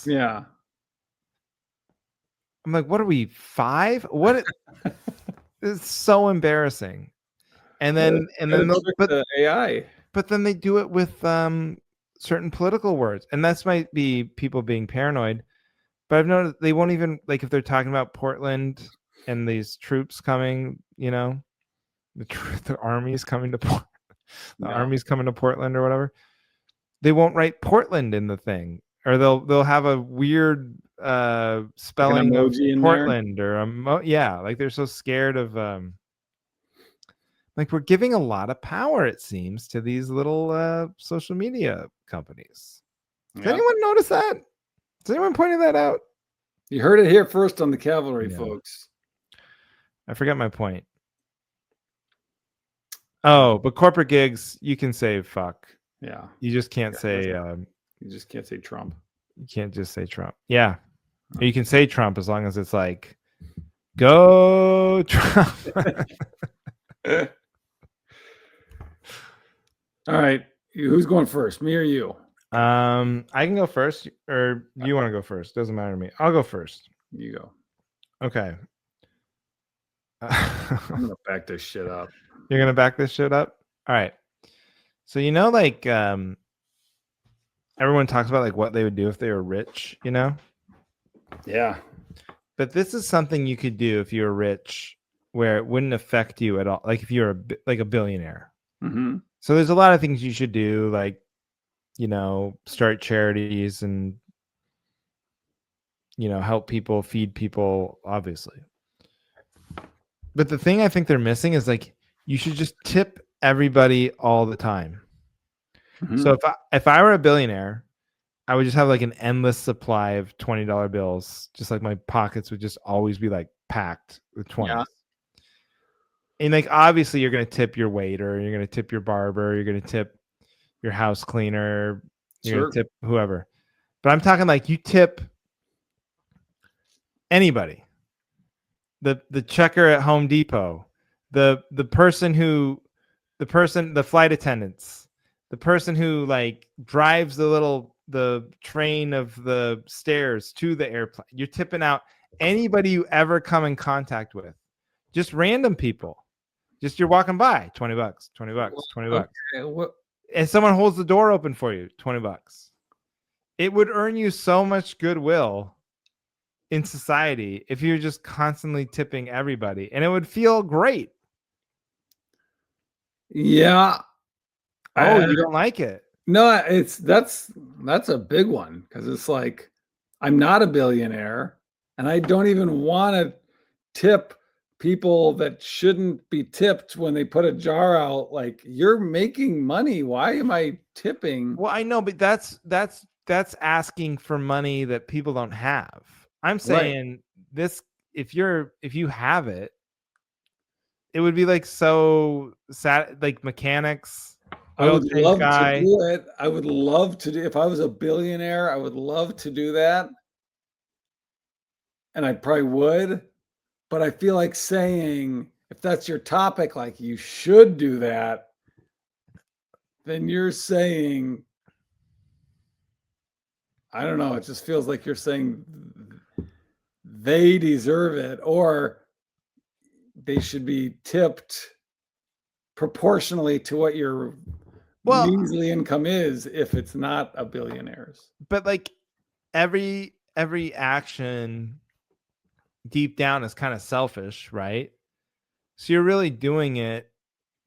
Yeah. I'm like, what are we, 5? What? It's so embarrassing. And then but the AI. But then they do it with certain political words, and that's might be people being paranoid. But I've noticed they won't even, like, if they're talking about Portland and these troops coming, you know, the army's coming to army's coming to Portland or whatever. They won't write Portland in the thing, or they'll have a weird spelling like of Portland there. Or yeah, like they're so scared of like we're giving a lot of power, it seems, to these little social media companies. Does anyone notice that? Is anyone pointing that out? You heard it here first on the Cavalry, folks. I forgot my point. Oh, but corporate gigs, you can say fuck. Yeah. You just can't say you just can't say Trump. You can't just say Trump. Yeah. Or you can say Trump as long as it's like, go Trump. All right. Who's going first? Me or you? I can go first, or you want to go first? Doesn't matter to me. I'll go first. You go. Okay. I'm gonna back this shit up. You're gonna back this shit up? All right. So like everyone talks about like what they would do if they were rich, you know? Yeah. But this is something you could do if you were rich, where it wouldn't affect you at all. Like if you're like a billionaire. Mm-hmm. So there's a lot of things you should do, like, you know, start charities and, you know, help people, feed people, obviously. But the thing I think they're missing is like, you should just tip everybody all the time. Mm-hmm. So if I were a billionaire, I would just have like an endless supply of $20 bills. Just like my pockets would just always be like packed with 20s. Yeah. And like, obviously you're going to tip your waiter, you're going to tip your barber, you're going to tip your house cleaner, you're going to tip whoever. But I'm talking like you tip Anybody. The checker at Home Depot, the flight attendants, the person who like drives the train of the stairs to the airplane. You're tipping out anybody you ever come in contact with, just random people. Just you're walking by, $20, $20, $20. Okay, and someone holds the door open for you, $20. It would earn you so much goodwill in society if you're just constantly tipping everybody, and it would feel great. Yeah. You don't like it? No, that's a big one, because it's like, I'm not a billionaire, and I don't even want to tip people that shouldn't be tipped when they put a jar out. Like, you're making money. Why am I tipping? Well, I know, but that's asking for money that people don't have. I'm saying this, if you have it, it would be like so sad, like mechanics. I would love to do it. I would love to do, if I was a billionaire, I would love to do that. And I probably would, but I feel like saying, if that's your topic, like you should do that, then you're saying, I don't know, it just feels like you're saying they deserve it, or they should be tipped proportionally to what your measly income is, if it's not a billionaire's. But like every action deep down is kind of selfish, right? So you're really doing it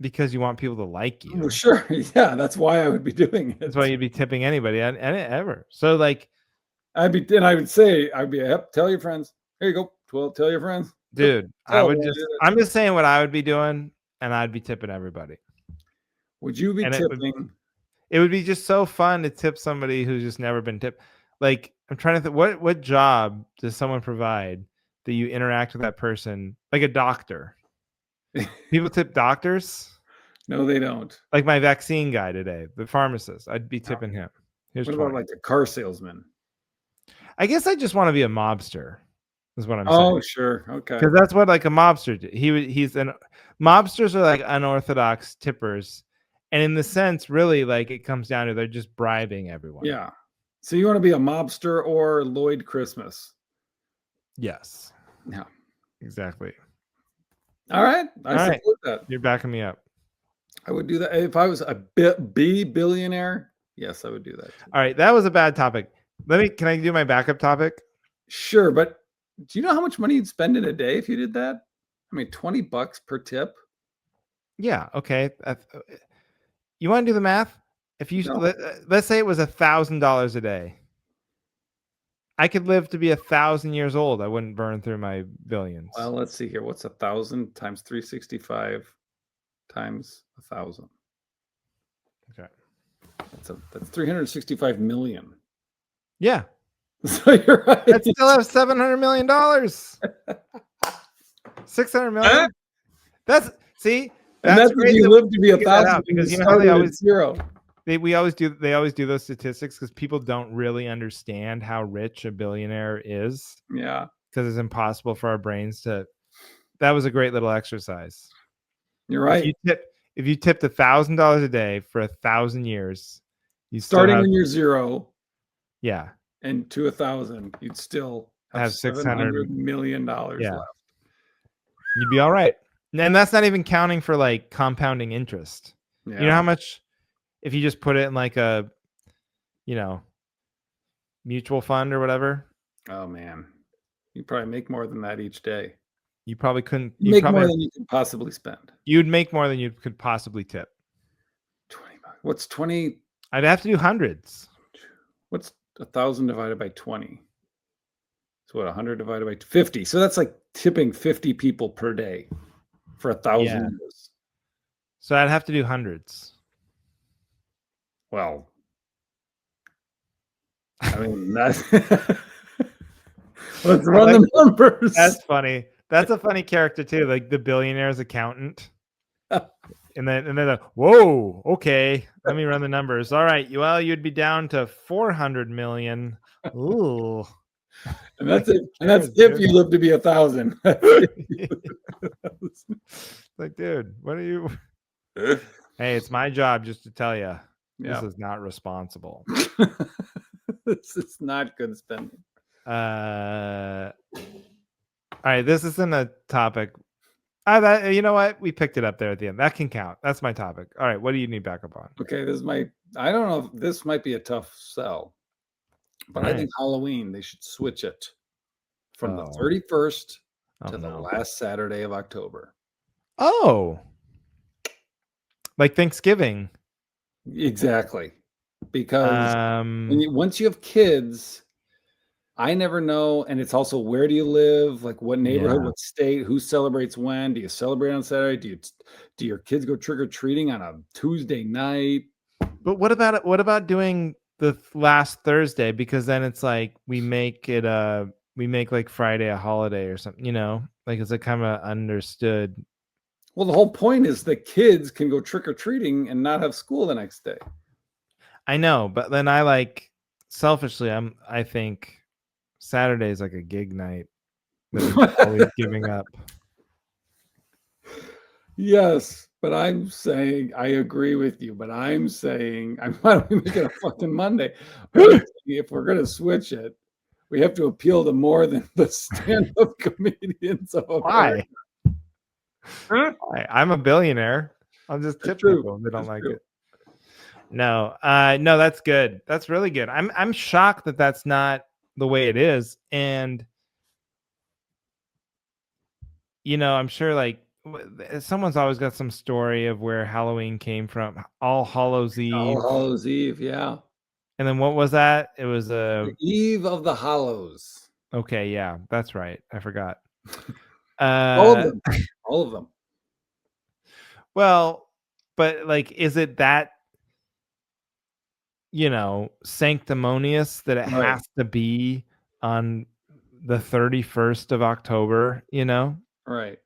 because you want people to like you. Well, sure. Yeah, that's why I would be doing it. That's why you'd be tipping anybody and ever. So like I would say, tell your friends. Here you go. 12, tell your friends. Dude, I'm just saying what I would be doing, and I'd be tipping everybody. Would you be tipping? It would be just so fun to tip somebody who's just never been tipped. Like, I'm trying to think, what job does someone provide that you interact with that person? Like a doctor. People tip doctors? No, they don't. Like my vaccine guy today, the pharmacist, I'd be tipping him. What about like a car salesman? I guess I just want to be a mobster, is what I'm saying. Oh, sure. Okay. Because that's what like a mobster did. Mobsters are like unorthodox tippers. And in the sense, really, like it comes down to they're just bribing everyone. Yeah. So you want to be a mobster or Lloyd Christmas? Yes. Yeah. Exactly. All right. I support that. You're backing me up. I would do that. If I was a billionaire, yes, I would do that too. All right. That was a bad topic. Can I do my backup topic? Sure. But do you know how much money you'd spend in a day if you did that? I mean, $20 per tip. Yeah. Okay. You want to do the math? If you let's say it was $1,000 a day, I could live to be 1,000 years old. I wouldn't burn through my billions. Well, let's see here. What's 1,000 times 365 times 1,000? Okay, that's 365 million. Yeah. So you're right. I'd still have $700 million. 600 million. That's great. If you live to be 1,000, because you know how they always zero. They always do those statistics because people don't really understand how rich a billionaire is. Yeah, because it's impossible for our brains to. That was a great little exercise. You're right. If you tipped $1,000 a day for 1,000 years, starting when you're zero. Yeah. And to 1,000, you'd still have $600 million left. You'd be all right. And that's not even counting for like compounding interest. Yeah. You know how much, if you just put it in like a, mutual fund or whatever. Oh man, you probably make more than that each day. You probably couldn't. Make more than you could possibly spend. You'd make more than you could possibly tip. $20. What's 20? I'd have to do hundreds. What's 1,000 divided by 20? So what? 100 divided by 50. So that's like tipping 50 people per day for 1,000 years. So I'd have to do hundreds. Well, I mean, let's run the numbers. That's funny. That's a funny character too, like the billionaire's accountant. and then like, whoa, okay, let me run the numbers. All right, well, you'd be down to 400 million. Ooh. And Like, that's it. who And that's cares, if dude? you live to be 1,000. Like, dude, what are you? Hey, it's my job just to tell you this Yeah. is not responsible. This is not good spending. All right, this isn't a topic. You know what? We picked it up there at the end. That can count. That's my topic. All right, what do you need backup on? Okay, I don't know if this might be a tough sell, All but I right. think Halloween, they should switch it from the Oh, 31st oh to the no. last Saturday of October. Oh, like Thanksgiving. Exactly. Because Um, once you have kids, I never know, and it's also where do you live, like what neighborhood, yeah. what state, who celebrates when? Do you celebrate on Saturday? Do your kids go trick or treating on a Tuesday night? But what about doing the last Thursday? Because then it's like we make like Friday a holiday or something, you know? Like it's a kind of understood. Well, the whole point is the kids can go trick or treating and not have school the next day. I know, but then I like selfishly, I think Saturday is like a gig night that I'm always giving up. Yes, but I'm saying I agree with you, but I'm saying why don't we make it a fucking Monday? But I'm saying if we're gonna switch it, we have to appeal to more than the stand-up comedians of America. Why? Why? I'm a billionaire. I'll just It's tip true. people if they don't It's like true. it. No, no, that's good. That's really good. I'm shocked that that's not the way it is, and you know, I'm sure like someone's always got some story of where Halloween came from. All Hallows All Eve, Hallows Eve, yeah. and then what was that? It was a The Eve of the Hallows. okay, yeah, that's right. I forgot. All of Uh, them. All of them. well, but like, is it that sanctimonious that it Right. has to be on the 31st of October? You know, Right.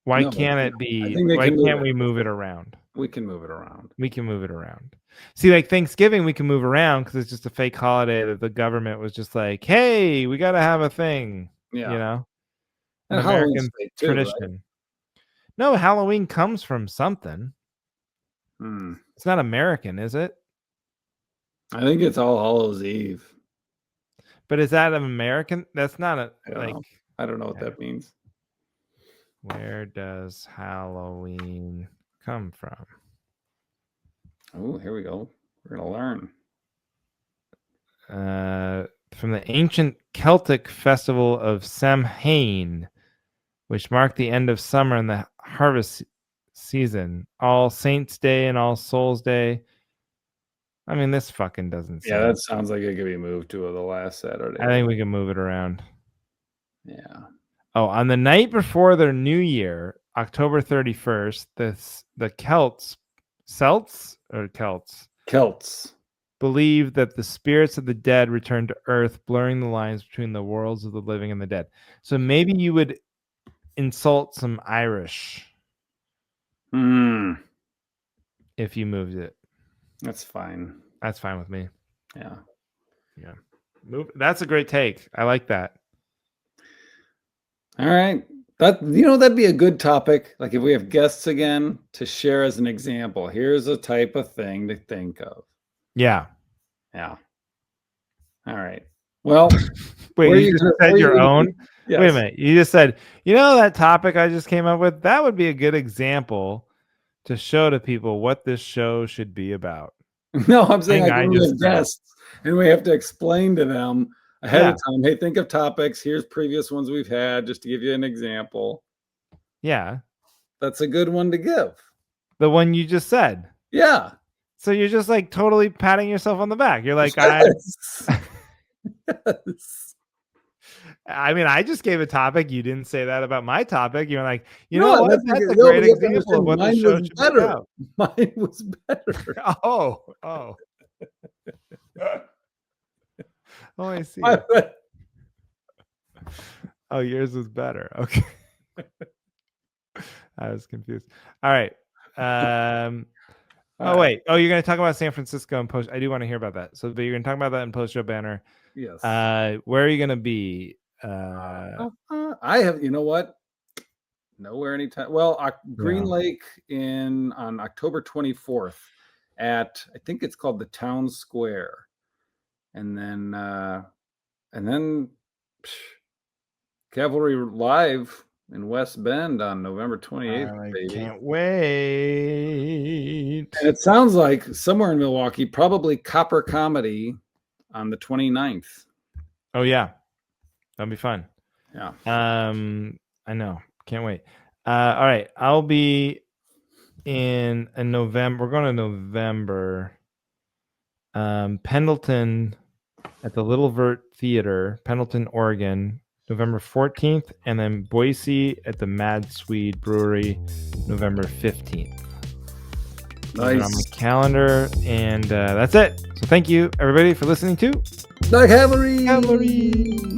why No, can't it I be? think they Why can move can't it. we move it around? We can move it around. We can move it around. See, like Thanksgiving, we can move around because it's just a fake holiday that the government was just like, "Hey, we got to have a thing," you Yeah. know, an And Halloween's American fake too, right? tradition. No, Halloween comes from something. Hmm. It's not American, is it? I think it's All Hallows Eve. But is that an American? That's not a I don't like. know. I don't know what Okay. that means. Where does Halloween come from? Oh, here we go. We're gonna learn. From the ancient Celtic festival of Samhain, which marked the end of summer and the harvest season. All Saints Day and All Souls Day. I mean, this fucking doesn't Yeah, seem. that sounds like it could be moved to the last Saturday I of think we can move it around. yeah. Oh, on the night before their new year, October 31st, the Celts Celts. believe that the spirits of the dead return to Earth, blurring the lines between the worlds of the living and the dead. So maybe you would insult some Irish Hmm. if you moved it. That's fine. That's fine with me. Yeah. Yeah. Move. That's a great take. I like that. All right. That'd be a good topic. Like if we have guests again to share as an example. Here's a type of thing to think of. Yeah. Yeah. All right. Well, Wait, you just where said are you your gonna own? be? Wait a Yes. minute. You just said, that topic I just came up with? That would be a good example to show to people what this show should be about. No, I'm saying Thing like I when we just have said. guests and we have to explain to them ahead Yeah. of time. Hey, think of topics. Here's previous ones we've had, just to give you an example. Yeah. That's a good one to give. The one you just said. Yeah. So you're just like totally patting yourself on the back. You're like, Yes. Yes. I mean, I just gave a topic. You didn't say that about my topic. You're like, you know No, what? that's That's a no, great but you have to example of understand what the mine show was should be better. about. Mine was better. Oh. Oh, I see. I- Oh, yours was better. Okay. I was confused. All right. All Oh, right. wait. Oh, you're going to talk about San Francisco and post. I do want to hear about that. So, but you're going to talk about that in post show banner. Yes. Where are you gonna be? I have. You know what? Nowhere anytime. Well, Green Yeah. Lake on October 24th at, I think it's called the Town Square, and then psh, Cavalry Live in West Bend on November 28th, I baby. can't wait. And it sounds like somewhere in Milwaukee, probably Copper Comedy on the 29th. Oh yeah, that'll be fun. Yeah. I know. Can't wait. All right, I'll be in November. We're going to November. Pendleton at the Little Vert Theater, Pendleton, Oregon, November 14th, and then Boise at the Mad Swede Brewery, November 15th. Nice. On my calendar, and that's it. So thank you, everybody, for listening to The Cavalry. Cavalry.